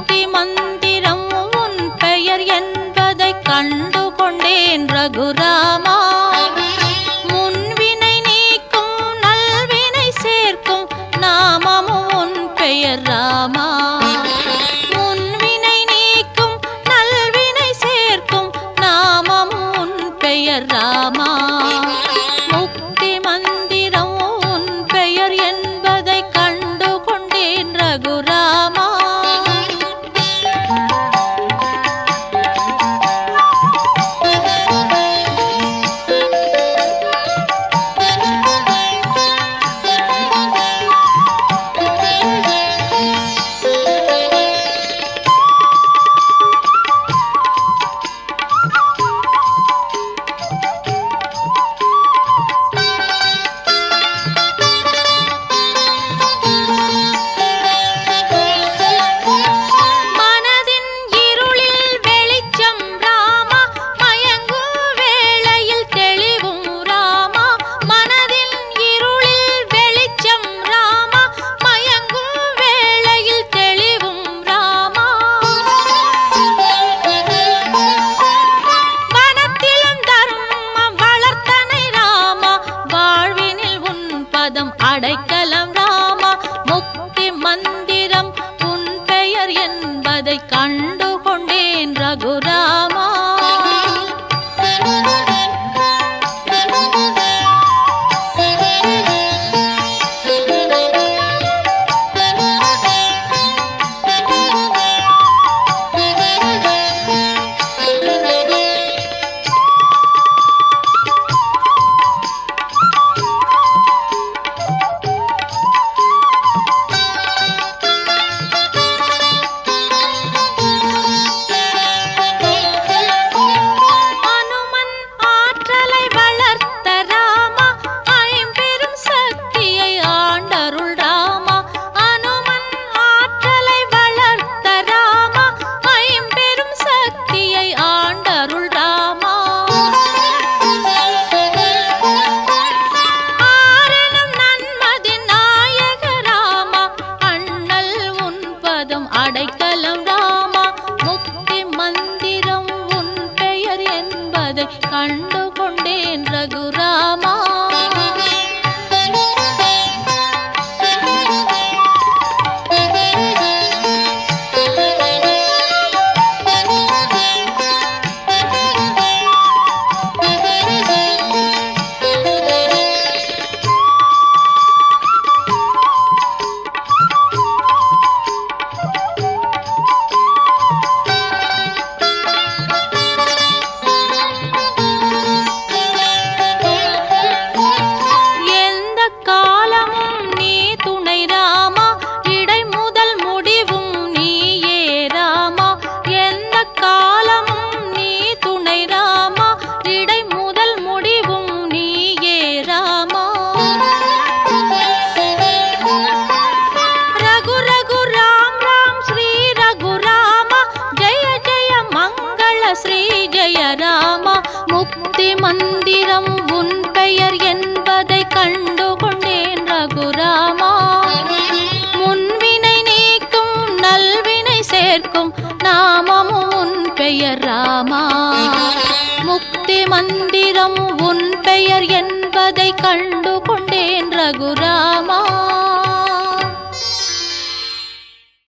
முக்தி மந்திரம் உன் பெயர் என்பதை கண்டு கொண்டேன் ரகுராமா. முன்வினை நீக்கும் நல்வினை சேர்க்கும் நாமமும் உன் பெயர் ராமா. முன்வினை நீக்கும் நல்வினை சேர்க்கும் நாமமும் உன் பெயர் ராமா. முக்தி மந்திரம் உன் பெயர் என்பதை கண்டு கொண்டேன் ரகுராமா. அடைக்கலம் ராமா. முக்தி மந்திரம் உன் பெயர் என்பதை கண்டு கொண்டேன் ரகுராமா. அடைக்கலம் ராமா. முக்தி மந்திரம் உன் பெயர் என்பதை கண்டு கொண்டேன் ரகுராமா. முக்தி மந்திரம் உன் பெயர் என்பதை கண்டு கொண்டேன் ரகுராமா. முன்வினை நீக்கும் நல்வினை சேர்க்கும் நாமமும் உன் பெயர் ராமா. முக்தி மந்திரம் உன் பெயர் என்பதை கண்டு கொண்டேன் ரகுராமா.